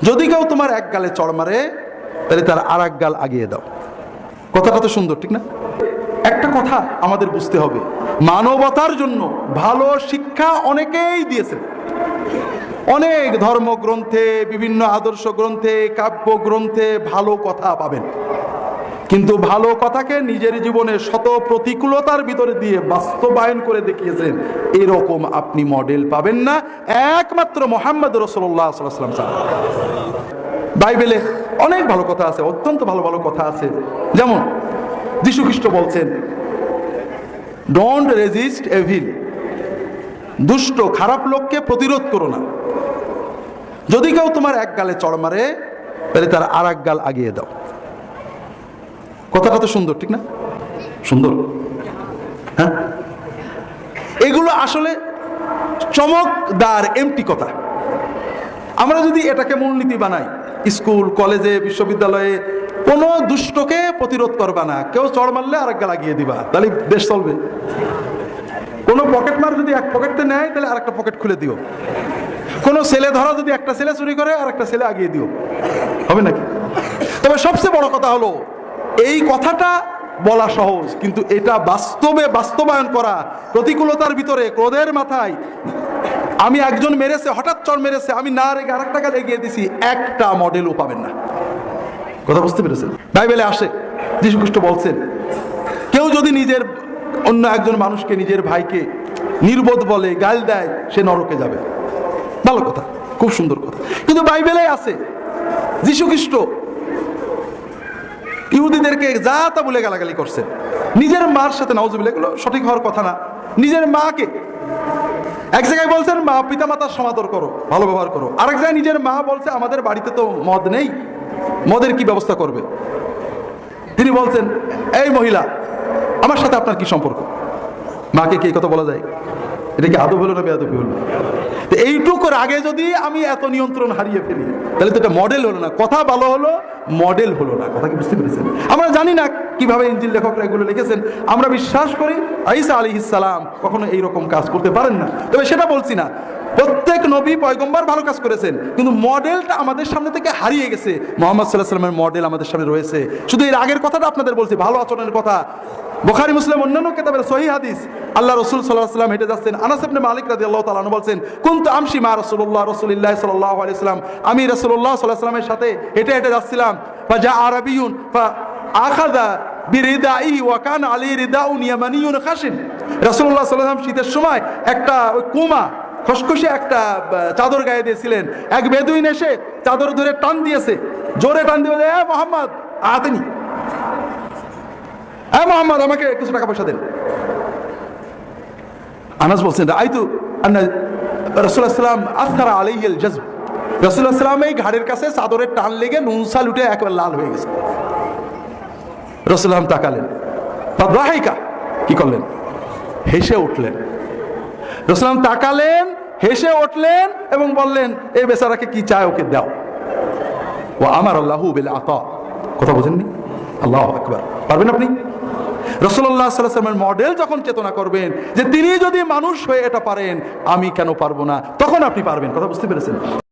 যদি কেউ তোমার এক গালে চড় মারে তাহলে তার আর এক গাল আগিয়ে দাও। কথাটা তো সুন্দর, ঠিক না? একটা কথা আমাদের বুঝতে হবে, মানবতার জন্য ভালো শিক্ষা অনেকেই দিয়েছেন। অনেক ধর্মগ্রন্থে, বিভিন্ন আদর্শ গ্রন্থে, কাব্য গ্রন্থে ভালো কথা পাবেন, কিন্তু ভালো কথাকে নিজের জীবনে শত প্রতিকূলতার ভিতরে দিয়ে বাস্তবায়ন করে দেখিয়েছেন, এরকম আপনি মডেল পাবেন না একমাত্র মুহাম্মদ রাসূলুল্লাহ সাল্লাল্লাহু আলাইহি ওয়াসাল্লাম। বাইবেলে অনেক ভালো কথা আছে, অত্যন্ত ভালো ভালো কথা আছে। যেমন যীশু খ্রিস্ট বলছেন, ডোন্ট রেজিস্ট এভিল, দুষ্ট খারাপ লোককে প্রতিরোধ করো না। যদি কেউ তোমার এক গালে চড় মারে তাহলে তার আর এক গাল আগিয়ে দাও। কথাটা তো সুন্দর, ঠিক না? সুন্দর, হ্যাঁ? এগুলো আসলে চমকদার এমটি কথা। আমরা যদি এটাকে মূলনীতি বানাই, স্কুল কলেজে বিশ্ববিদ্যালয়ে কোনো দুষ্টকে প্রতিরোধ করবা না, কেউ চড় মারলে আর এক গাল লাগিয়ে দিবা, তাহলে দেশ চলবে। কোনো পকেট মার যদি এক পকেটে নেয় তাহলে আর একটা পকেট খুলে দিও। কোনো ছেলে ধরা যদি একটা ছেলে চুরি করে আর একটা ছেলে আগিয়ে দিও, হবে নাকি? তবে সবচেয়ে বড় কথা হলো, এই কথাটা বলা সহজ, কিন্তু এটা বাস্তবে বাস্তবায়ন করা, প্রতিকূলতার ভিতরে ক্রোধের মাথায় আমি একজন মেরেছে, হঠাৎ চড় মেরেছে, আমি না রেখে আর একটা গাল এগিয়ে দিছি, একটা মডেলও পাবেন না। কথা বুঝতে পেরেছেন? বাইবেলে আসে, যীশু খ্রিস্ট বলছেন, কেউ যদি নিজের অন্য একজন মানুষকে, নিজের ভাইকে নির্বোধ বলে, গাল দেয়, সে নরকে যাবে। ভালো কথা, খুব সুন্দর কথা। কিন্তু বাইবেলে আছে যীশু খ্রিস্ট ইহুদিদেরকে যা তা বলে গালাগালি করছে, নিজের মার সাথে, নাউজুবিল্লাহ, এগুলো সঠিক হওয়ার কথা না। নিজের মাকে এক জায়গায় বলছেন, মা পিতা মাতার সমাদর করো, ভালো ব্যবহার করো। আরেক জায়গায় নিজের মা বলছে, আমাদের বাড়িতে তো মদ নেই, মদের কি ব্যবস্থা করবে? তিনি বলছেন, এই মহিলা, আমার সাথে আপনার কি সম্পর্ক? মাকে কি এই কথা বলা যায়? এটা কি আদব হলো না বেয়াদবি হলো? তো এইটুকুর আগে যদি আমি এত নিয়ন্ত্রণ হারিয়ে ফেলি, তাহলে তো এটা মডেল হলো না। কথা ভালো হলো, মডেল হলো না। কথা কি বুঝতে পেরেছেন? আমরা জানি না কিভাবে ইনজিল লেখকরা এগুলো লিখেছেন। আমরা বিশ্বাস করি ঈসা আলাইহিস সালাম কখনো এইরকম কাজ করতে পারেন না। তবে সেটা বলছি না, প্রত্যেক নবী পয়গম্বর ভালো কাজ করেছেন, কিন্তু মডেলটা আমাদের সামনে থেকে হারিয়ে গেছে। মুহাম্মদ সাল্লাল্লাহু আলাইহি ওয়াসাল্লামের মডেল আমাদের সামনে রয়েছে। শুধু এর আগের কথাটা আপনাদের বলছি, ভালো আচরণের কথা। বুখারী মুসলিম অন্যান্য কিতাবের সহিহ হাদিস, আল্লাহ রাসূল সাল্লাল্লাহু আলাইহি ওয়াসাল্লাম হেঁটে যাচ্ছেন। আনাস ইবনে মালিক রাদিয়াল্লাহু তাআলা আনহু বলছেন, কুনতু আমশি মা রাসূলুল্লাহ সাল্লাল্লাহু আলাইহি ওয়াসাল্লাম, আমি রাসূলুল্লাহ সাল্লাল্লাহু আলাইহি ওয়াসাল্লামের সাথে হেঁটে হেঁটে যাচ্ছিলাম। ফাজা আরাবিয়ুন ফাআখাযা বিরিদাইহি ওয়া কানা আলাইহি রিদাউন ইয়ামানিয়ুন খাশিন। রাসূলুল্লাহ সাল্লাল্লাহু আলাইহি ওয়াসাল্লাম শীতের সময় একটা কুমা খসখসে একটা চাদর গায়ে দিয়েছিলেন। এক বেদুইন এসে চাদর ধরে টান দিয়েছে, জোরে টান দিয়ে বলে, এ মুহাম্মদ আতিনি, এ মুহাম্মদ আমাকে কিছু টাকা পয়সা দেন। আনাস বলছেন, আইতু আন্না রাসূলুল্লাহ সাল্লাল্লাহু আলাইহি ওয়াসাল্লাম আসরা আলাইহিল জাযব, রাসূলুল্লাহ সাল্লাল্লাহু আলাইহি ওয়াসাল্লাম এই ঘাড়ের কাছে চাদরের টান লেগে নুনসা লুটে একবার লাল হয়ে গেছে। রাসূলুল্লাহ তাকালেন, ফাদাহিকা, কি করলেন? হেসে উঠলেন। রাসূলুল্লাহ তাকালেন, হেসে উঠলেন এবং বললেন, এই বেচারাকে কি চায় ওকে দাও। ওয়া আমারাল্লাহু বিল আতা। কথা বুঝেননি? আল্লাহু আকবার। পারবেন আপনি? রাসূলুল্লাহ সাল্লাল্লাহু আলাইহি ওয়াসাল্লামের মডেল যখন চেতনা করবেন যে তিনি যদি মানুষ হয়ে এটা পারেন, আমি কেন পারবো না, তখন আপনি পারবেন। কথা বুঝতে পেরেছেন?